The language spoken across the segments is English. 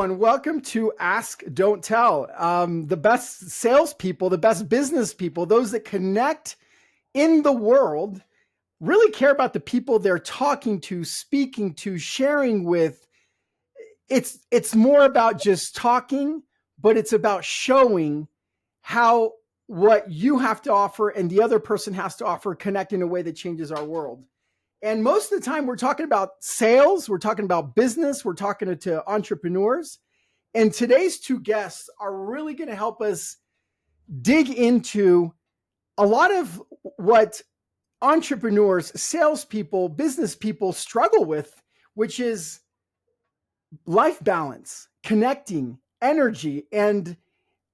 everyone. Welcome to Ask, Don't Tell. The best salespeople, the best business people, those that connect in the world, really care about the people they're talking to, speaking to, sharing with. It's more about just talking, but it's about showing how what you have to offer and the other person has to offer connect in a way that changes our world. And most of the time, we're talking about sales, we're talking about business, we're talking to entrepreneurs. And today's two guests are really going to help us dig into a lot of what entrepreneurs, salespeople, business people struggle with, which is life balance, connecting, energy. And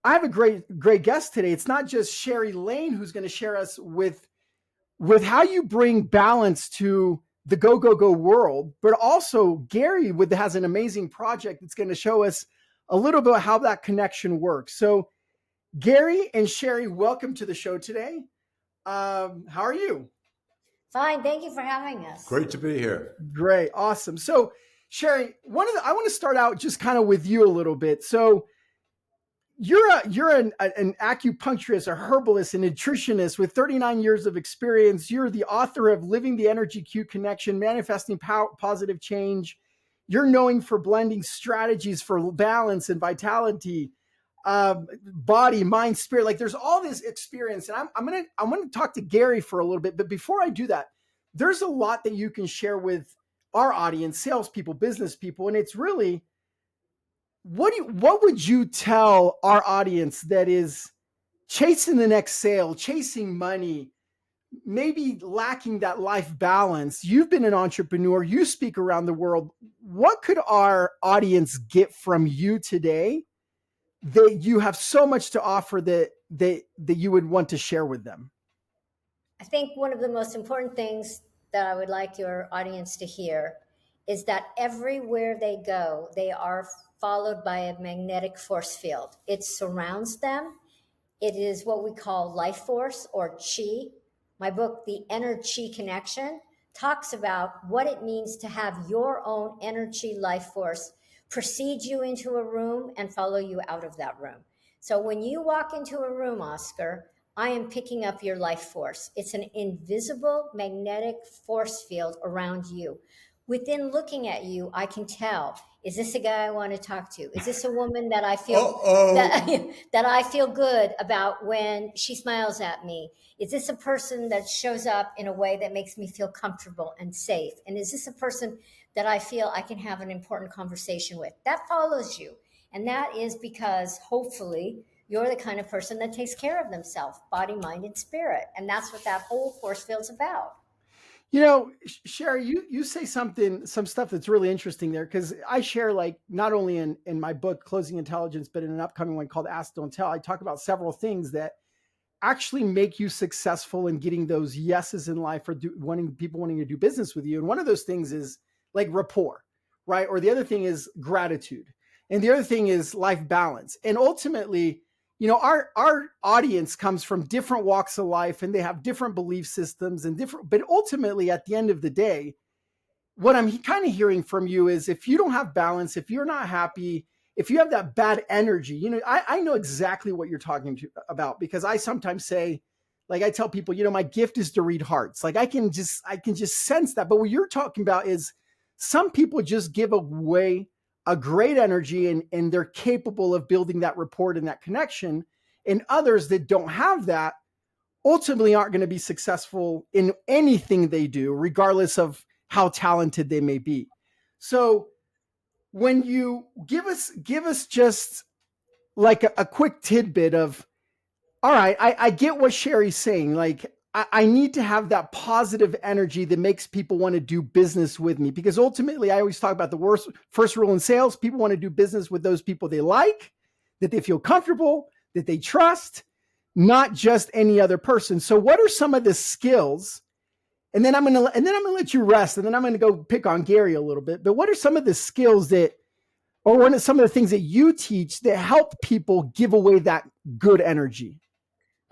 I have a great guest today. It's not just Sheri Laine who's going to share us with how you bring balance to the go world, but also Gary has an amazing project that's going to show us a little bit how that connection works. So Gary and Sheri, welcome to the show today. How are you? Fine. Thank you for having us. Great to be here. Great. Awesome. So Sheri, I want to start out just kind of with you a little bit. So you're an acupuncturist, a herbalist, a nutritionist with 39 years of experience. You're the author of Living the Energy Q Connection, Manifesting Positive Change. You're known for blending strategies for balance and vitality, body, mind, spirit. Like there's all this experience. And I'm going to talk to Gary for a little bit. But before I do that, there's a lot that you can share with our audience, salespeople, business people. And it's really, what would you tell our audience that is chasing the next sale, chasing money, maybe lacking that life balance? You've been an entrepreneur, you speak around the world. What could our audience get from you today that you have so much to offer that you would want to share with them? I think one of the most important things that I would like your audience to hear is that everywhere they go, they are followed by a magnetic force field. It surrounds them. It is what we call life force or chi. My book, The Inner Chi Connection, talks about what it means to have your own energy life force precede you into a room and follow you out of that room. So when you walk into a room, Oscar, I am picking up your life force. It's an invisible magnetic force field around you. Within looking at you, I can tell, is this a guy I want to talk to? Is this a woman that I feel that I feel good about when she smiles at me? Is this a person that shows up in a way that makes me feel comfortable and safe? And is this a person that I feel I can have an important conversation with? That follows you. And that is because hopefully you're the kind of person that takes care of themselves, body, mind, and spirit. And that's what that whole force field's about. You know, Sheri, you say some stuff that's really interesting there, because I share, like, not only in my book, Closing Intelligence, but in an upcoming one called Ask, Don't Tell, I talk about several things that actually make you successful in getting those yeses in life or people wanting to do business with you. And one of those things is like rapport, right? Or the other thing is gratitude. And the other thing is life balance. And ultimately, you know, our audience comes from different walks of life and they have different belief systems and but ultimately at the end of the day, what I'm kind of hearing from you is if you don't have balance, if you're not happy, if you have that bad energy, you know, I know exactly what you're talking about, because I sometimes say, like, I tell people, you know, my gift is to read hearts. Like I can just sense that. But what you're talking about is some people just give away a great energy and they're capable of building that rapport and that connection. And others that don't have that ultimately aren't going to be successful in anything they do, regardless of how talented they may be. So when you give us just like a quick tidbit of, all right, I get what Sheri's saying. Like, I need to have that positive energy that makes people want to do business with me, because ultimately I always talk about the first rule in sales. People want to do business with those people they like, that they feel comfortable, that they trust, not just any other person. So what are some of the skills? And then I'm going to let you rest. And then I'm going to go pick on Gary a little bit. But what are some of the skills or some of the things that you teach that help people give away that good energy?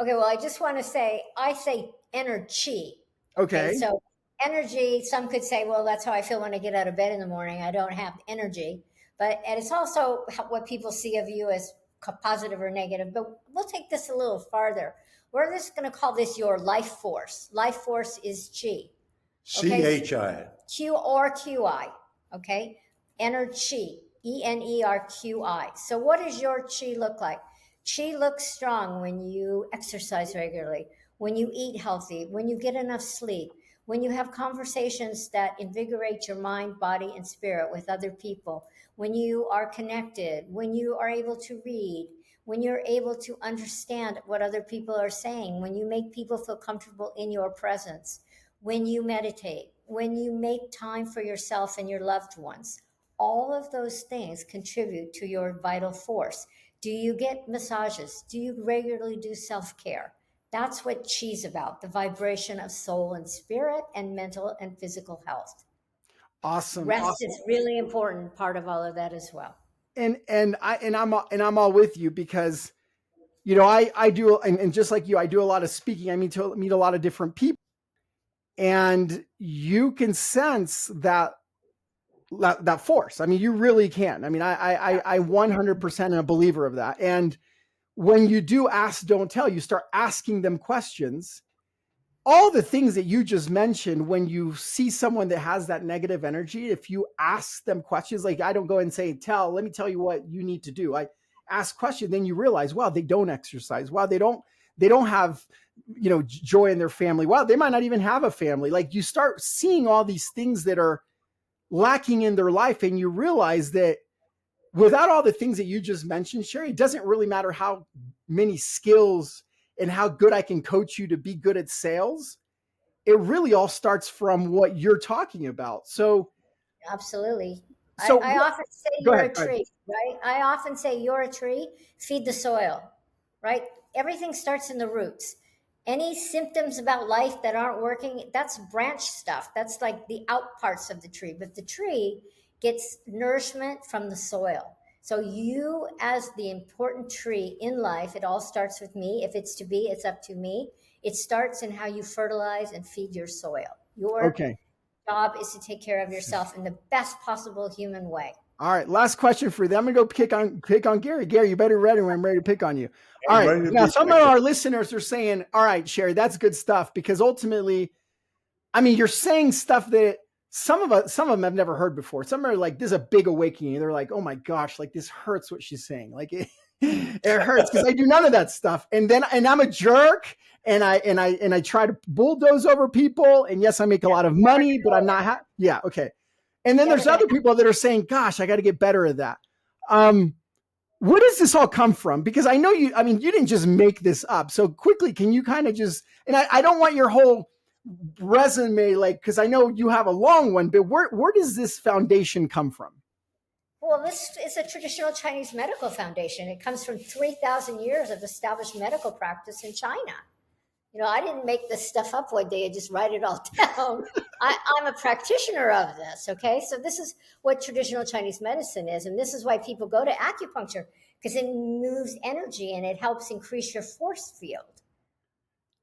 Okay, well, I just want to say, I say energy. Okay. So energy, some could say, well, that's how I feel when I get out of bed in the morning. I don't have energy. And it's also what people see of you as positive or negative. But we'll take this a little farther. We're just going to call this your life force. Life force is chi. Okay, CHI. Q or QI. Okay, energy, ENERQI. So, what does your chi look like? Chi looks strong when you exercise regularly, when you eat healthy, when you get enough sleep, when you have conversations that invigorate your mind, body, and spirit with other people, when you are connected, when you are able to read, when you're able to understand what other people are saying, when you make people feel comfortable in your presence, when you meditate, when you make time for yourself and your loved ones. All of those things contribute to your vital force. Do you get massages? Do you regularly do self care? That's what Chi's about, the vibration of soul and spirit and mental and physical health. Awesome. Rest Awesome. is really important part of all of that as well. I'm all with you because, I do, and just like you, I do a lot of speaking. I meet a lot of different people, and you can sense that force. I mean, you really can. I mean, I 100% am a believer of that. And when you do ask, don't tell, you start asking them questions. All the things that you just mentioned, when you see someone that has that negative energy, if you ask them questions, like I don't go and say, let me tell you what you need to do. I ask questions, then you realize, wow, they don't exercise. Wow, they don't have, joy in their family. Wow, they might not even have a family. Like you start seeing all these things that are lacking in their life, and you realize that without all the things that you just mentioned, Sheri, it doesn't really matter how many skills and how good I can coach you to be good at sales. It really all starts from what you're talking about. So Absolutely. so I often say go you're ahead. a tree, right? I often say you're a tree, feed the soil, right? Everything starts in the roots. Any symptoms about life that aren't working, that's branch stuff. That's like the out parts of the tree. But the tree gets nourishment from the soil. So you, as the important tree in life, it all starts with me. If it's to be, it's up to me. It starts in how you fertilize and feed your soil. Your Okay. job is to take care of yourself in the best possible human way. All right. Last question for you. I'm gonna go pick on Gary. Gary, you better ready when I'm ready to pick on you. All I'm right. ready to Now be some of picked. our listeners are saying, all right, Sheri, that's good stuff, because ultimately, I mean, you're saying stuff that some of them have never heard before. Some are like, this is a big awakening. They're like, oh my gosh, like this hurts what she's saying. Like it hurts because I do none of that stuff. And I'm a jerk, and I try to bulldoze over people. And yes, I make a lot of money, but I'm not. Yeah. Okay. And then Never there's gonna other people that are saying, gosh, I got to get better at that. Where does this all come from? Because I know you didn't just make this up. So quickly, can you kind of just, and I don't want your whole resume, like, because I know you have a long one, but where does this foundation come from? Well, this is a traditional Chinese medical foundation. It comes from 3,000 years of established medical practice in China. I didn't make this stuff up one day and just write it all down. I'm a practitioner of this, okay? So this is what traditional Chinese medicine is, and this is why people go to acupuncture, because it moves energy and it helps increase your force field.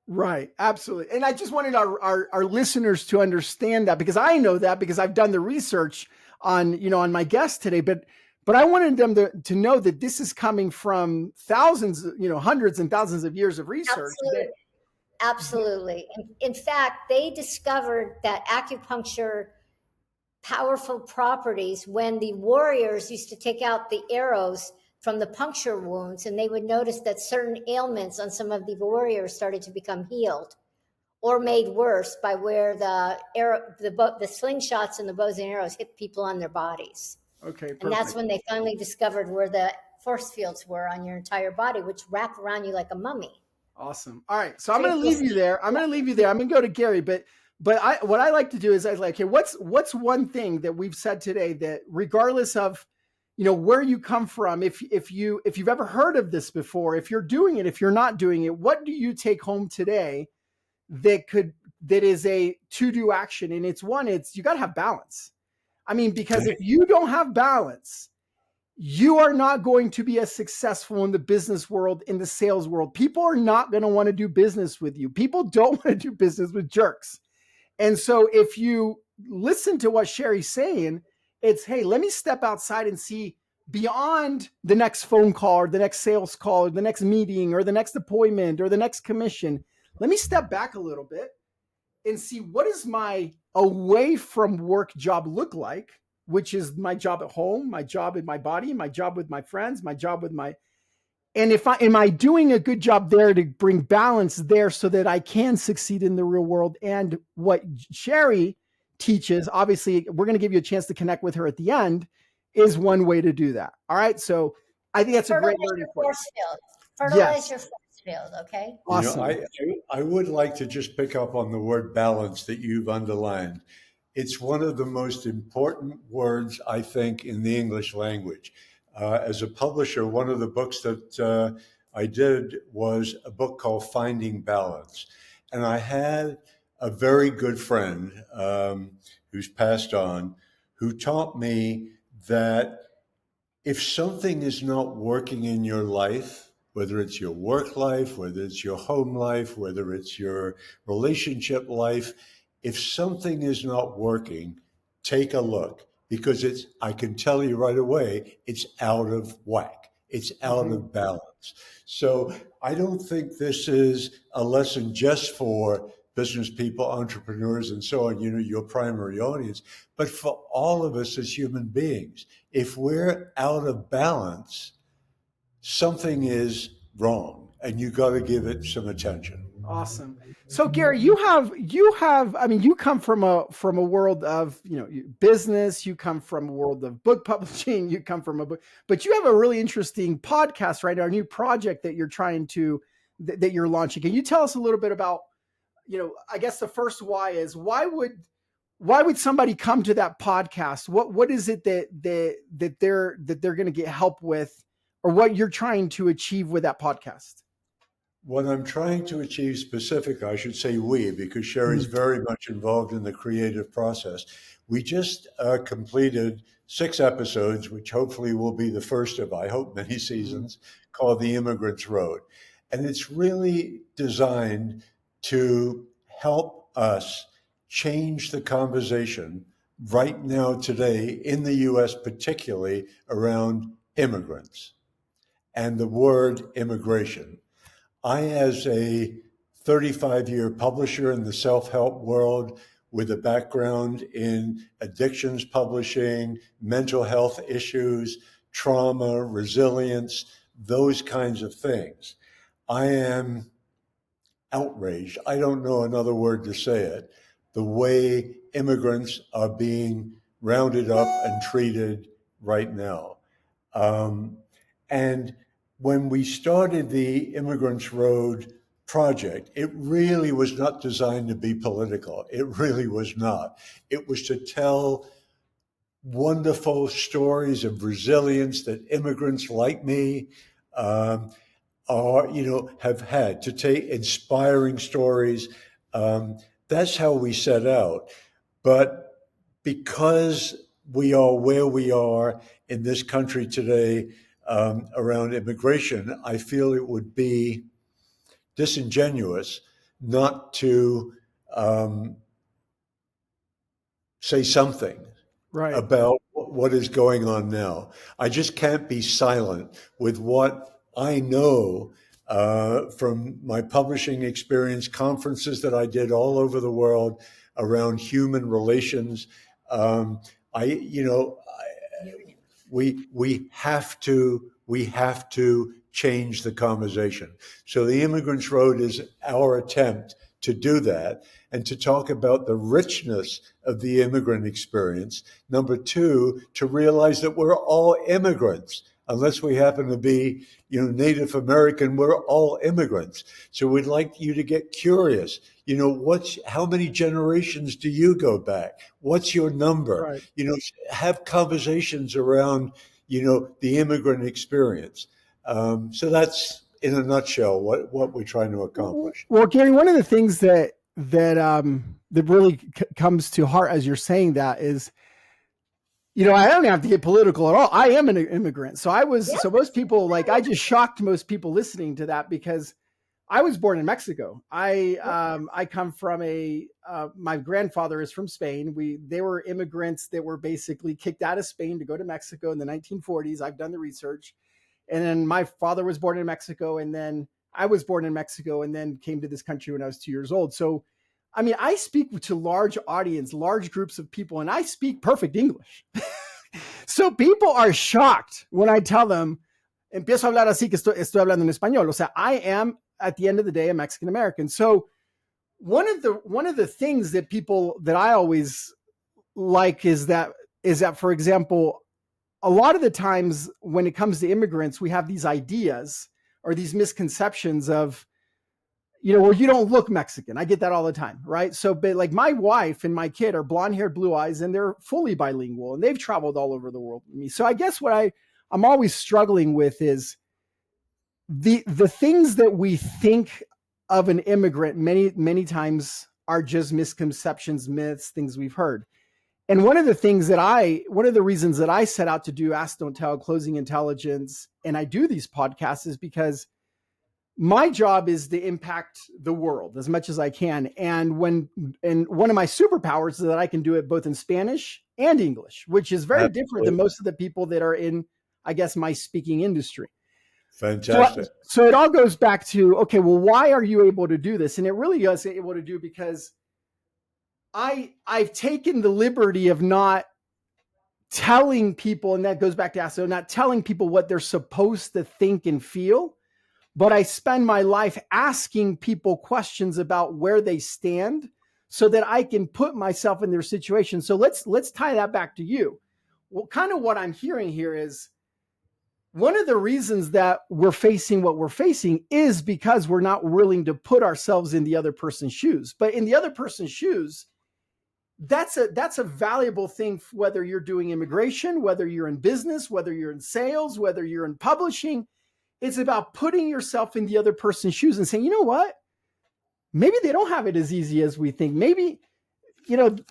Right, absolutely. And I just wanted our listeners to understand that, because I know that because I've done the research on my guest today, but I wanted them to know that this is coming from thousands, hundreds and thousands of years of research. Absolutely. In fact, they discovered that acupuncture powerful properties when the warriors used to take out the arrows from the puncture wounds, and they would notice that certain ailments on some of the warriors started to become healed or made worse by where the slingshots and the bows and arrows hit people on their bodies. Okay, perfect. And that's when they finally discovered where the force fields were on your entire body, which wrap around you like a mummy. Awesome. All right. So I'm going to leave you there. I'm going to go to Gary, but what I like to do is I like, okay, what's one thing that we've said today that, regardless of, where you come from, if you've ever heard of this before, if you're doing it, if you're not doing it, what do you take home today that is a to-do action? And it's you got to have balance. I mean, because if you don't have balance, you are not going to be as successful in the business world, in the sales world. People are not going to want to do business with you. People don't want to do business with jerks. And so if you listen to what Sheri's saying, It's, hey, let me step outside and see beyond the next phone call or the next sales call or the next meeting or the next appointment or the next commission. Let me step back a little bit and see what does my away from work job look like, which is my job at home, my job in my body, my job with my friends, my job with my, and if I am I doing a good job there to bring balance there so that I can succeed in the real world. And what Sheri teaches, obviously we're going to give you a chance to connect with her at the end, is one way to do that. All right, so I think that's a great learning point. Fertilize your force field. Okay, awesome. I would like to just pick up on the word balance that you've underlined. It's one of the most important words, I think, in the English language. As a publisher, one of the books that I did was a book called Finding Balance. And I had a very good friend who's passed on, who taught me that if something is not working in your life, whether it's your work life, whether it's your home life, whether it's your relationship life, if something is not working, take a look, because I can tell you right away, it's out of whack. It's out of balance. So I don't think this is a lesson just for business people, entrepreneurs, and so on, your primary audience, but for all of us as human beings. If we're out of balance, something is wrong, and you got to give it some attention. Awesome. So Gary, you have, I mean, you come from a world of, business, you come from a world of book publishing, you come from a book, but you have a really interesting podcast right now, a new project that you're that you're launching. Can you tell us a little bit about, I guess the first why is why would somebody come to that podcast? What is it that they're going to get help with, or what you're trying to achieve with that podcast? What I'm trying to achieve specifically, I should say we, because Sheri's very much involved in the creative process. We just completed 6 episodes, which hopefully will be the first of, I hope, many seasons, called The Immigrant's Road. And it's really designed to help us change the conversation right now today in the U.S., particularly around immigrants and the word immigration. I, as a 35-year publisher in the self-help world with a background in addictions publishing, mental health issues, trauma, resilience, those kinds of things, I am outraged. I don't know another word to say it. The way immigrants are being rounded up and treated right now. And when we started the Immigrant's Road project, it really was not designed to be political. It really was not. It was to tell wonderful stories of resilience that immigrants like me have had, to take inspiring stories. That's how we set out. But because we are where we are in this country today around immigration, I feel it would be disingenuous not to say something about what is going on now. I just can't be silent with what I know from my publishing experience, conferences that I did all over the world around human relations. We have to change the conversation. So the Immigrant's Road is our attempt to do that and to talk about the richness of the immigrant experience. Number 2, to realize that we're all immigrants. Unless we happen to be, Native American, we're all immigrants. So we'd like you to get curious. How many generations do you go back? What's your number? Right. Have conversations around, the immigrant experience. So that's, in a nutshell, what we're trying to accomplish. Well, Gary, one of the things that really comes to heart as you're saying that is, I don't have to get political at all. I am an immigrant. So so most people, I just shocked most people listening to that, because I was born in Mexico. I come from my grandfather is from Spain. They were immigrants that were basically kicked out of Spain to go to Mexico in the 1940s. I've done the research. And then my father was born in Mexico, and then I was born in Mexico and then came to this country when I was 2 years old. So, I mean, I speak to large audience, large groups of people, and I speak perfect English. So people are shocked when I tell them, empiezo a hablar así que estoy hablando en español. O sea, I am, at the end of the day, a Mexican American. So one of the things that I always like is that, for example, a lot of the times when it comes to immigrants, we have these ideas or these misconceptions of, well, you don't look Mexican. I get that all the time, right? So, but like my wife and my kid are blonde hair, blue eyes, and they're fully bilingual, and they've traveled all over the world with me. So I guess what I'm always struggling with is the things that we think of an immigrant many, many times are just misconceptions, myths, things we've heard. And one of the reasons that I set out to do Ask, Don't Tell, Closing Intelligence, and I do these podcasts is because my job is to impact the world as much as I can. And one of my superpowers is that I can do it both in Spanish and English, which is very different than most of the people that are in, I guess, my speaking industry. Fantastic. So it all goes back to, okay, well, why are you able to do this? And it really is able to do because I've taken the liberty of not telling people, and that goes back to so not telling people what they're supposed to think and feel, but I spend my life asking people questions about where they stand so that I can put myself in their situation. So let's tie that back to you. Well, kind of what I'm hearing here is one of the reasons that we're facing what we're facing is because we're not willing to put ourselves in the other person's shoes. But in the other person's shoes, that's a valuable thing, whether you're doing immigration, whether you're in business, whether you're in sales, whether you're in publishing. It's about putting yourself in the other person's shoes and saying, you know what? Maybe they don't have it as easy as we think. Maybe, and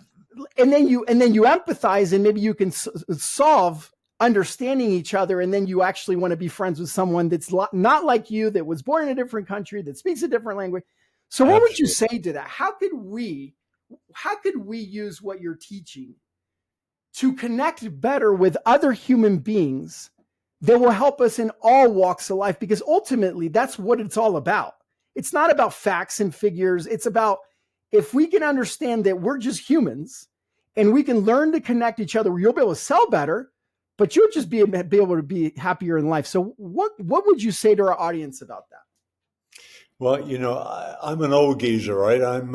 then you empathize, and maybe you can solve understanding each other. And then you actually want to be friends with someone that's not like you, that was born in a different country, that speaks a different language. So what would you say to that? How could we use what you're teaching to connect better with other human beings that will help us in all walks of life? Because ultimately, that's what it's all about. It's not about facts and figures. It's about, if we can understand that we're just humans and we can learn to connect each other, you'll be able to sell better, but you'll just be able to be happier in life. So what would you say to our audience about that? Well, I'm an old geezer, right? I'm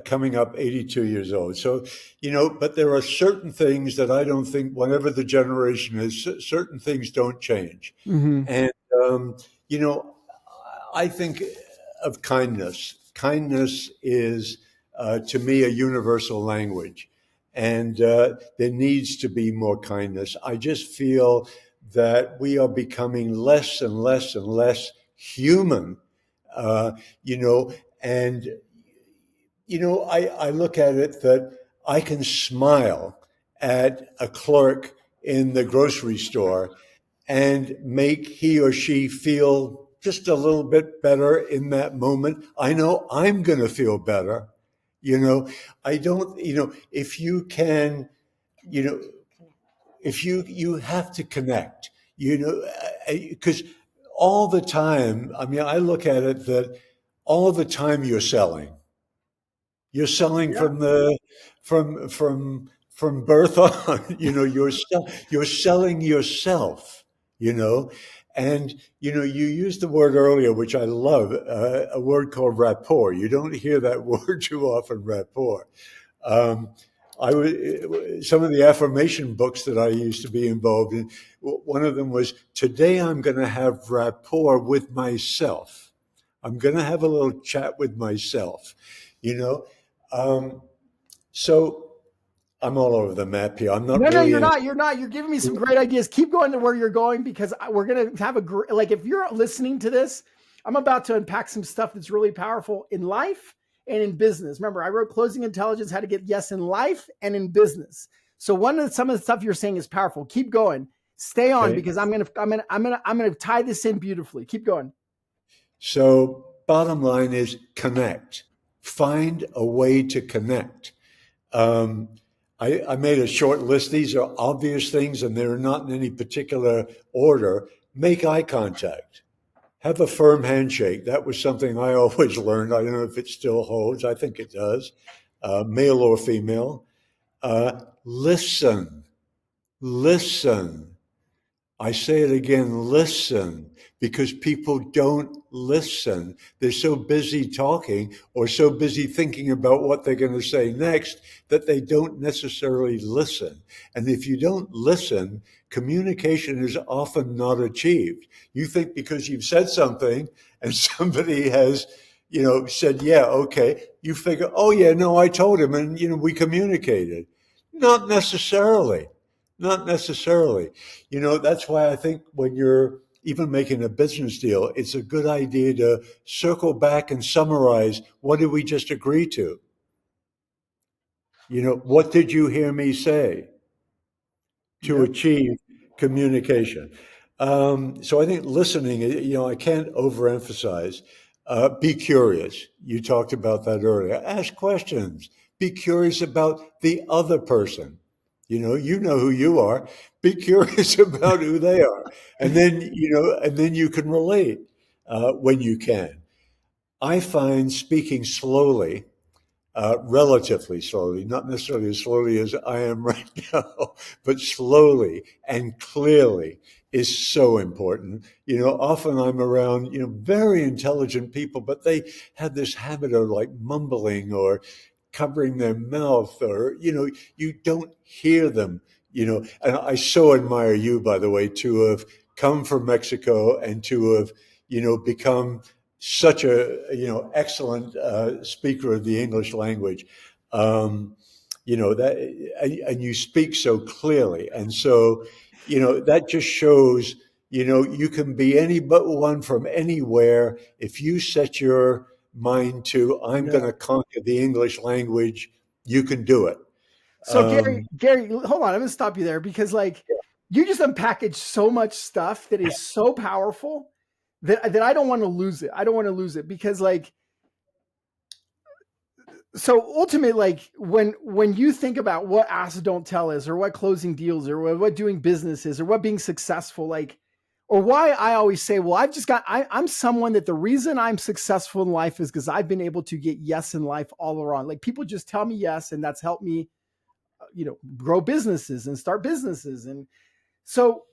coming up 82 years old. So, but there are certain things that I don't think, whatever the generation is, certain things don't change. Mm-hmm. And, I think of kindness. Kindness is, to me, a universal language. And there needs to be more kindness. I just feel that we are becoming less and less and less human. I look at it that I can smile at a clerk in the grocery store and make he or she feel just a little bit better in that moment. I know I'm going to feel better. I don't, if you can, if you have to connect, because all the time, I mean, I look at it that all the time you're selling. You're selling from birth on. You're selling yourself. And you used the word earlier, which I love, a word called rapport. You don't hear that word too often, rapport. Some of the affirmation books that I used to be involved in, one of them was, today I'm going to have rapport with myself. I'm going to have a little chat with myself, so I'm all over the map here. I'm not. No, you're not. You're not. You're giving me some great ideas. Keep going to where you're going, because we're going to have if you're listening to this, I'm about to unpack some stuff that's really powerful in life and in business. Remember, I wrote Closing Intelligence, how to get yes in life and in business. So some of the stuff you're saying is powerful. Keep going. Stay on, because I'm gonna tie this in beautifully. Keep going. So bottom line is connect. Find a way to connect. Um, I made a short list. These are obvious things, and they're not in any particular order. Make eye contact. Have a firm handshake. That was something I always learned. I don't know if it still holds. I think it does, male or female. Listen. Listen. I say it again, listen, because people don't listen. They're so busy talking or so busy thinking about what they're going to say next that they don't necessarily listen. And if you don't listen, communication is often not achieved. You think because you've said something and somebody has, said, yeah, okay, you figure, oh yeah, no, I told him and, we communicated. Not necessarily. Not necessarily. That's why I think when you're even making a business deal, it's a good idea to circle back and summarize, what did we just agree to? What did you hear me say to Yep. achieve communication? So I think listening, I can't overemphasize. Be curious. You talked about that earlier. Ask questions. Be curious about the other person. You know who you are. Be curious about who they are, and then you can relate when you can. I find speaking slowly, relatively slowly, not necessarily as slowly as I am right now, but slowly and clearly is so important. Often I'm around, very intelligent people, but they have this habit of like mumbling or covering their mouth, or, you don't hear them, and I so admire you, by the way, to have come from Mexico and to have, become such a excellent speaker of the English language, that and you speak so clearly, and so that just shows you can be anyone from anywhere if you set your mind to I'm going Yeah. to conquer the English language. You can do it. So Um, Gary, hold on. I'm gonna stop you there because like you just unpackaged so much stuff that is so powerful that I don't want to lose it. I don't want to lose it because like so ultimately, like when you think about what ask don't tell is, or what closing deals, or what doing business is, or what being successful, like, or why I always say, well, I'm someone that the reason I'm successful in life is because I've been able to get yes in life all around. Like people just tell me yes, and that's helped me, grow businesses and start businesses. And so,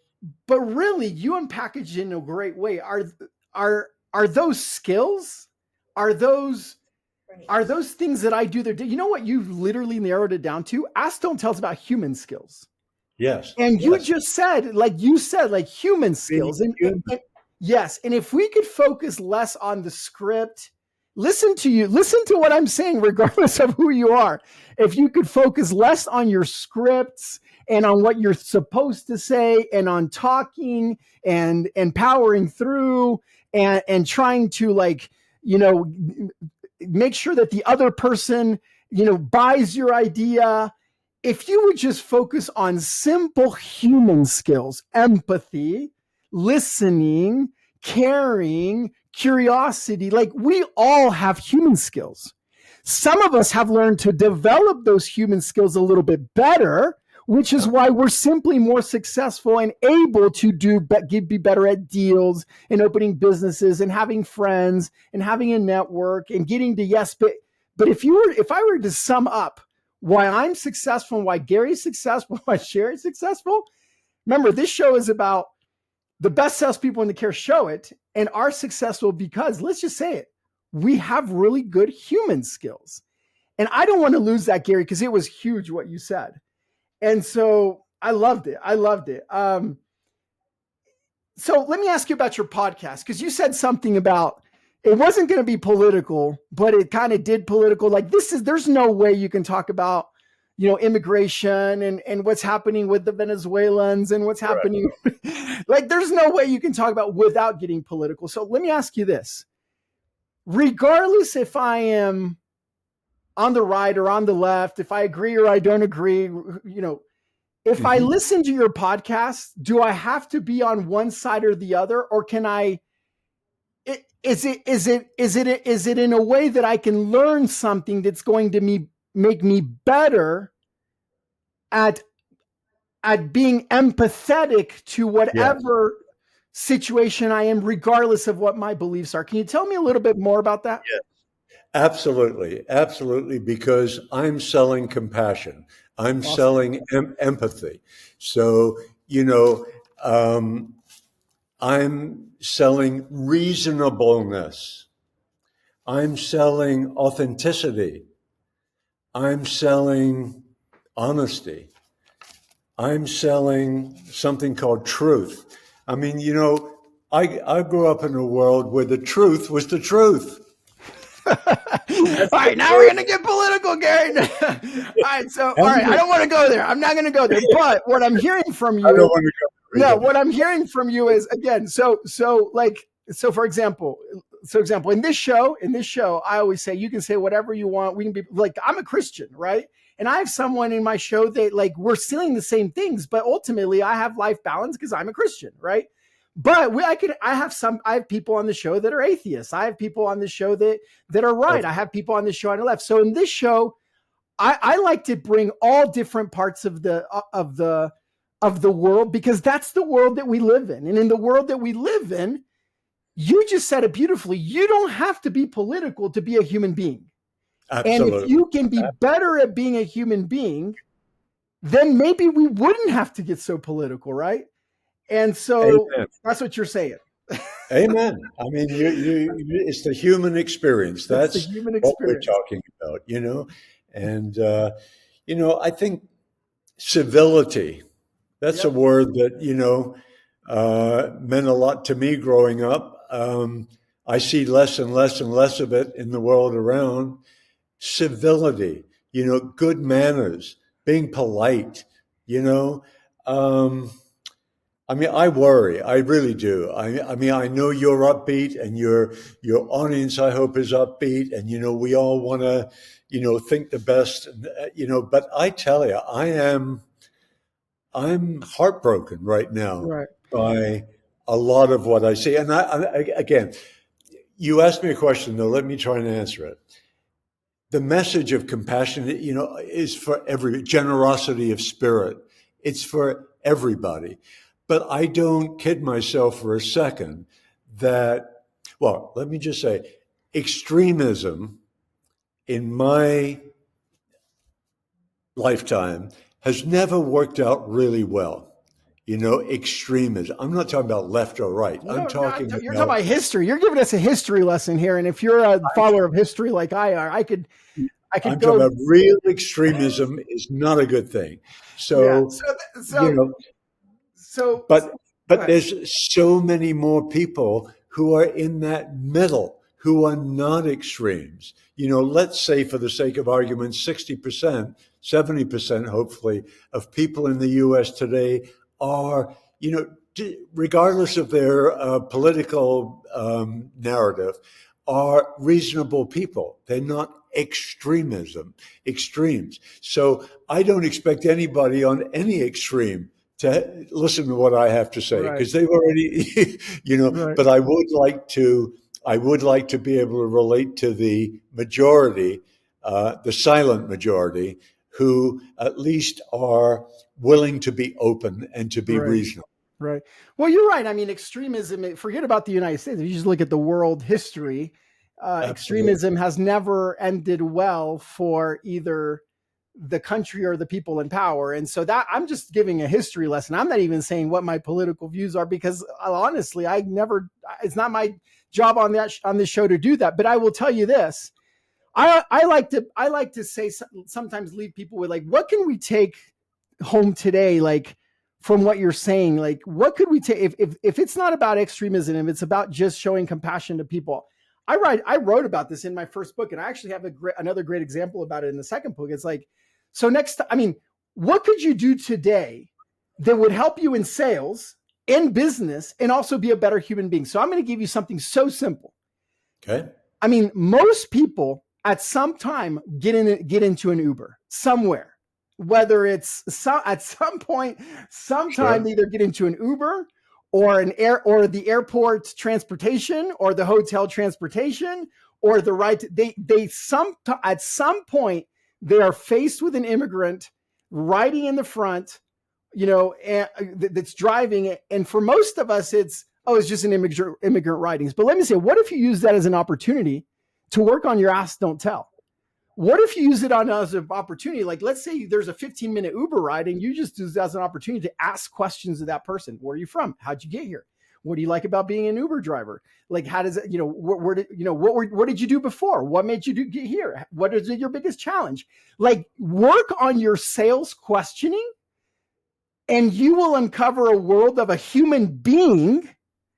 but really, you unpackaged it in a great way. Are those skills? Are those are those things that I do there? You know what you've literally narrowed it down to? Ask Don't Tell us about human skills. yes, And you yes. just said, like you said, like human Being skills. And, human. yes. And if we could focus less on the script, listen to what I'm saying, regardless of who you are. If you could focus less on your scripts and on what you're supposed to say and on talking and powering through and trying to like, make sure that the other person, buys your idea. If you would just focus on simple human skills, empathy, listening, caring, curiosity, like we all have human skills. Some of us have learned to develop those human skills a little bit better, which is why we're simply more successful and able to be better at deals and opening businesses and having friends and having a network and getting to yes. But if I were to sum up why I'm successful and why Gary's successful, why Sheri's successful, remember this show is about the best salespeople in the care show it and are successful because, let's just say it, we have really good human skills. And I don't want to lose that, Gary, because it was huge what you said. And so I loved it. So let me ask you about your podcast, because you said something about it wasn't going to be political, but it kind of did political. Like there's no way you can talk about, immigration and what's happening with the Venezuelans and what's happening. Like there's no way you can talk about without getting political. So let me ask you this. Regardless if I am on the right or on the left, if I agree or I don't agree, if I listen to your podcast, do I have to be on one side or the other, or can I Is it in a way that I can learn something that's going to make me better at being empathetic to Yes. whatever situation I am, regardless of what my beliefs are? Can you tell me a little bit more about that? Yes. Absolutely. Absolutely. Because I'm selling compassion. I'm Awesome. selling empathy. So, you know, I'm selling reasonableness. I'm selling authenticity. I'm selling honesty. I'm selling something called truth. I mean, I grew up in a world where the truth was the truth. All That's the right, now we're truth. gonna get political, Gary. All right, so How all right, I many- don't want to go there. I'm not going to go there. But what I'm hearing from I don't you, want to go there no, either. what I'm hearing from you is, again, so for example, in this show, I always say you can say whatever you want. We can be like, I'm a Christian, right? And I have someone in my show that, like, we're saying the same things, but ultimately I have life balance because I'm a Christian, right? But I have people on the show that are atheists. I have people on the show that are right. Of I have people on the show on the left. So in this show, I like to bring all different parts of the world, because that's the world that we live in. And in the world that we live in, you just said it beautifully. You don't have to be political to be a human being. And if Absolutely. you can be better at being a human being, then maybe we wouldn't have to get so political, right? And so Amen. that's what you're saying. Amen. I mean, it's the human experience. It's the That's human what we're experience. talking about. And, I think civility, that's a Yep. word that, meant a lot to me growing up. I see less and less and less of it in the world around. Civility, good manners, being polite, you know. Um, I mean, I worry. I really do. I mean, I know you're upbeat, and your audience, I hope, is upbeat, and we all want to, think the best, But I tell you, I'm heartbroken right now Right. by a lot of what I see. And again, you asked me a question, though. Let me try and answer it. The message of compassion, is for every generosity of spirit. It's for everybody. But I don't kid myself for a second that, well, let me just say, extremism in my lifetime has never worked out really well. Extremism. I'm not talking about left or right. I'm No, no, talking you're talking about, about history. You're giving us a history lesson here, and if you're a follower of history like I are, I could I'm talking go. about real extremism is not a good thing. Yeah. So, you So know, so but go but ahead. there's so many more people who are in that middle, who are not extremes. Let's say, for the sake of argument, 60%, 70%, hopefully, of people in the US today are, regardless of their political narrative, are reasonable people. They're not extremes. So I don't expect anybody on any extreme to listen to what I have to say, Right. because they've already, Right. but I would like to be able to relate to the majority, the silent majority, who at least are willing to be open and to be Right. reasonable. Right. Well, you're right. I mean, extremism, forget about the United States. If you just look at the world history, Absolutely. extremism has never ended well for either the country or the people in power. And so that, I'm just giving a history lesson. I'm not even saying what my political views are, because honestly, it's not my job on this show to do that. But I will tell you this. I like to say, sometimes leave people with, like, what can we take home today, like, from what you're saying? Like, what could we take if it's not about extremism, if it's about just showing compassion to people? I wrote about this in my first book, and I actually have another great example about it in the second book. It's like, so I mean, what could you do today that would help you in sales, in business, and also be a better human being? So I'm going to give you something so simple. Okay. I mean, most people at some time get into an Uber somewhere, whether it's at some point, sometime Sure. they either get into an Uber, or the airport transportation, or the hotel transportation, or the right. At some point they are faced with an immigrant riding in the front, that's driving it. And for most of us, it's just an immigrant writings. But let me say, what if you use that as an opportunity to work on your ask, don't tell? What if you use it as an opportunity? Like, let's say there's a 15-minute Uber ride and you just use it as an opportunity to ask questions of that person. Where are you from? How'd you get here? What do you like about being an Uber driver? Like, how does it, what did you do before? What made you get here? What is your biggest challenge? Like, work on your sales questioning, and you will uncover a world of a human being.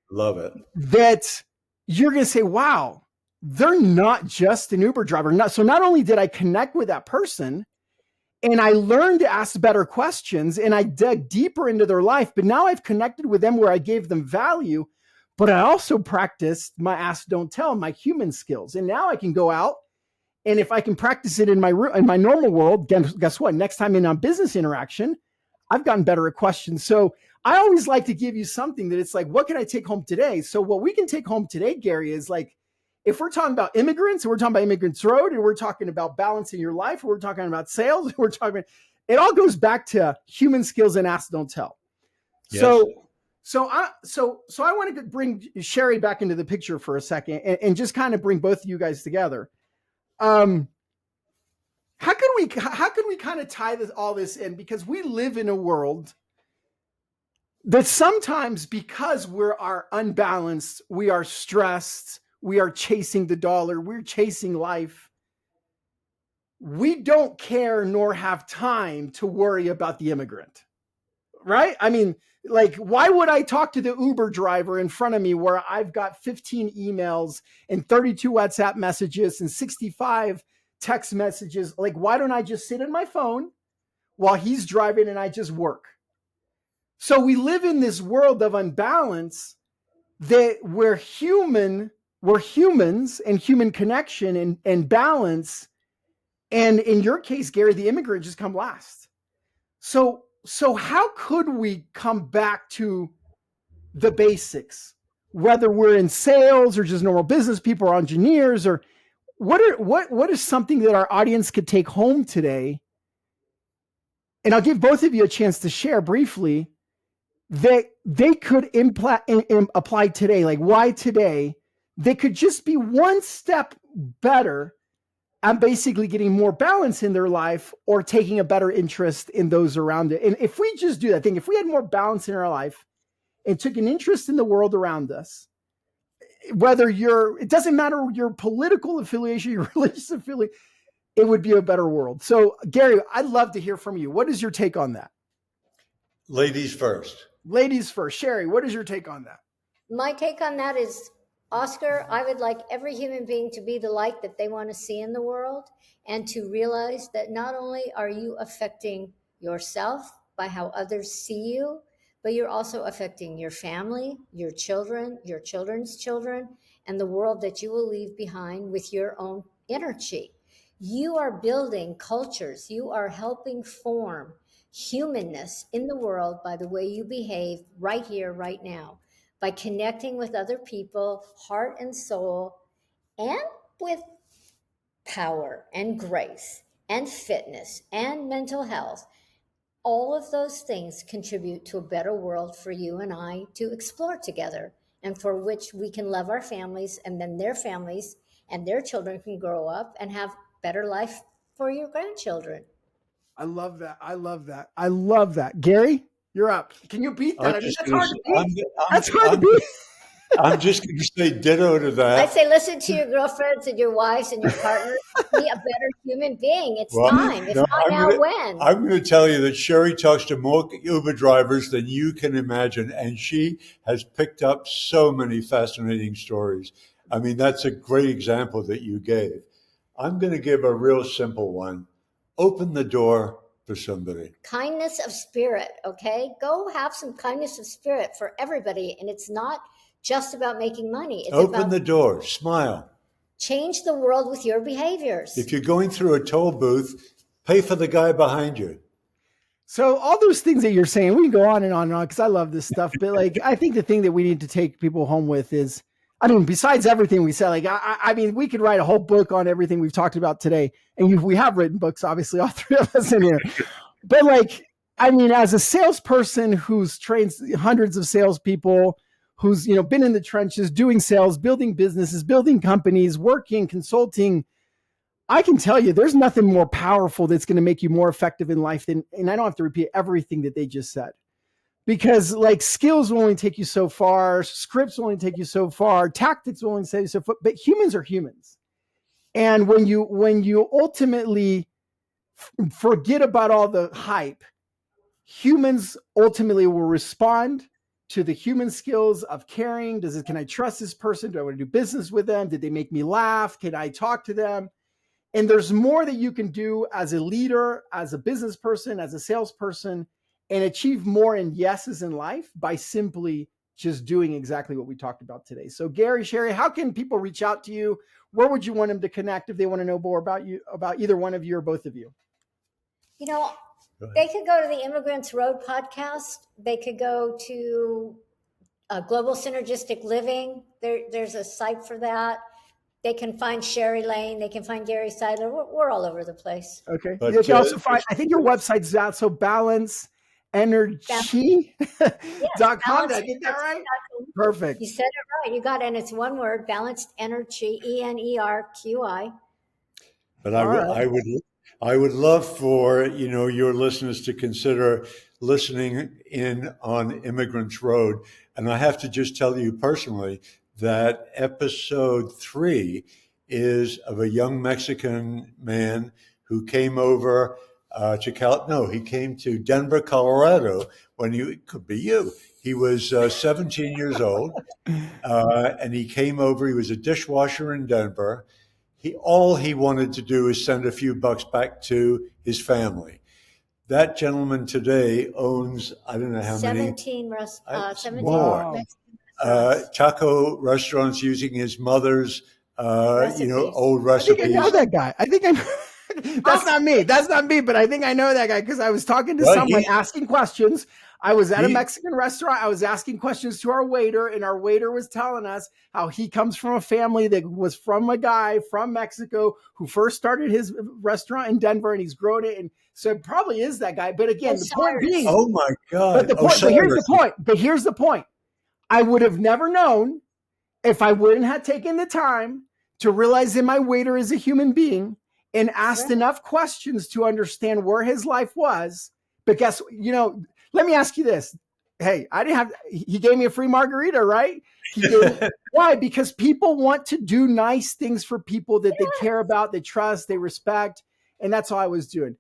Love it. That you're going to say, wow, they're not just an Uber driver. So not only did I connect with that person and I learned to ask better questions and I dug deeper into their life, but now I've connected with them where I gave them value, but I also practiced my ask, don't tell, my human skills. And now I can go out, and if I can practice it in my normal world, guess what? Next time in a business interaction, I've gotten better at questions. So I always like to give you something that it's like, what can I take home today? So what we can take home today, Gary, is like, if we're talking about immigrants, and we're talking about Immigrants Road, and we're talking about balancing your life, or we're talking about sales, it all goes back to human skills and ask, don't tell. Yes. So I want to bring Sheri back into the picture for a second and just kind of bring both of you guys together. How could we kind of tie all this in? Because we live in a world that sometimes, because we are unbalanced, we are stressed, we are chasing the dollar, we're chasing life. We don't care nor have time to worry about the immigrant, right? I mean, like, why would I talk to the Uber driver in front of me where I've got 15 emails and 32 WhatsApp messages and 65 text messages? Like, why don't I just sit on my phone while he's driving and I just work? So we live in this world of unbalance that we're humans and human connection and balance. And in your case, Gary, the immigrant just come last. So how could we come back to the basics, whether we're in sales or just normal business people or engineers, or what is something that our audience could take home today? And I'll give both of you a chance to share briefly that they could apply today. Like, why today? They could just be one step better at basically getting more balance in their life or taking a better interest in those around it. And if we just do that, if we had more balance in our life and took an interest in the world around us, it doesn't matter your political affiliation, your religious affiliation, it would be a better world. So, Gary, I'd love to hear from you. What is your take on that? Ladies first. Ladies first. Sheri, what is your take on that? My take on that is, Oscar, I would like every human being to be the light that they want to see in the world, and to realize that not only are you affecting yourself by how others see you, but you're also affecting your family, your children, your children's children, and the world that you will leave behind with your own energy. You are building cultures. You are helping form humanness in the world by the way you behave right here, right now, by connecting with other people, heart and soul, and with power and grace and fitness and mental health. All of those things contribute to a better world for you and I to explore together, and for which we can love our families, and then their families and their children can grow up and have better life for your grandchildren. I love that. I love that. I love that. Gary, you're up. Can you beat that? That's hard to beat. That's hard to beat. I'm just going to say ditto to that. I say, listen to your girlfriends and your wives and your partners. Be a better human being. It's time. If not now, when? I'm going to tell you that Sheri talks to more Uber drivers than you can imagine, and she has picked up so many fascinating stories. I mean, that's a great example that you gave. I'm going to give a real simple one. Open the door for somebody. Kindness of spirit, okay? Go have some kindness of spirit for everybody. And it's not just about making money. It's Open the door, smile. Change the world with your behaviors. If you're going through a toll booth, pay for the guy behind you. So all those things that you're saying, we can go on and on because I love this stuff. But like, I think the thing that we need to take people home with is, I mean, besides everything we said, like, I mean, we could write a whole book on everything we've talked about today. And we have written books, obviously, all three of us in here. But like, I mean, as a salesperson who's trained hundreds of salespeople, who's, been in the trenches, doing sales, building businesses, building companies, working, consulting, I can tell you there's nothing more powerful that's going to make you more effective in life than, and I don't have to repeat everything that they just said, because like skills will only take you so far, scripts will only take you so far, tactics will only take you so far, but humans are humans. And when you ultimately forget about all the hype, humans ultimately will respond to the human skills of caring. Can I trust this person? Do I want to do business with them? Did they make me laugh? Can I talk to them? And there's more that you can do as a leader, as a business person, as a salesperson, and achieve more in yeses in life by simply just doing exactly what we talked about today. So Gary, Sheri, how can people reach out to you? Where would you want them to connect if they want to know more about you, about either one of you or both of you? They could go to the Immigrants Road podcast. They could go to Global Synergistic Living. There's a site for that. They can find Sheri Laine. They can find Gary Seidler. We're all over the place. Okay. But, you can also find, I think your website's out. So balanceenergy.com. Did I get that right? Perfect. You said it right. You got it. And it's one word, balanced energy, ENERQI. But I would love for, your listeners to consider listening in on Immigrants Road. And I have to just tell you personally that episode 3 is of a young Mexican man who came over he came to Denver, Colorado it could be you. He was 17 years old and he came over. He was a dishwasher in Denver. All he wanted to do is send a few bucks back to his family. That gentleman today owns, I don't know how 17 many. 17 more. Taco restaurants using his mother's, old recipes. I think I know that guy. That's not me. That's not me, but I think I know that guy because I was talking to someone asking questions. I was at a Mexican restaurant. I was asking questions to our waiter, and our waiter was telling us how he comes from a family that was from a guy from Mexico who first started his restaurant in Denver, and he's grown it. And so it probably is that guy. But again, the point being, oh my God. But here's the point. I would have never known if I wouldn't have taken the time to realize that my waiter is a human being and asked enough questions to understand where his life was. But guess, let me ask you this. Hey, he gave me a free margarita, right? Why? Because people want to do nice things for people that they care about, they trust, they respect. And that's all I was doing.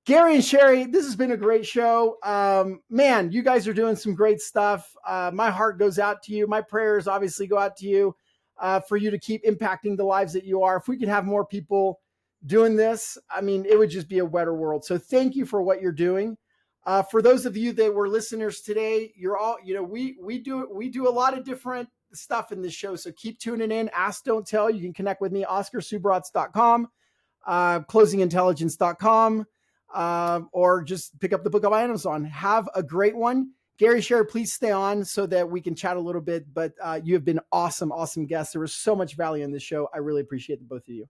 Gary and Sheri, this has been a great show. Man, you guys are doing some great stuff. My heart goes out to you. My prayers obviously go out to you for you to keep impacting the lives that you are. If we could have more people doing this, I mean, it would just be a better world. So thank you for what you're doing. For those of you that were listeners today, you're all, we do a lot of different stuff in this show. So keep tuning in. Ask, Don't Tell. You can connect with me, OscarSubarats.com, closingintelligence.com. Or just pick up the book on Amazon. Have a great one. Gary, Sheri, please stay on so that we can chat a little bit, but you have been awesome guests. There was so much value in this show. I really appreciate the both of you.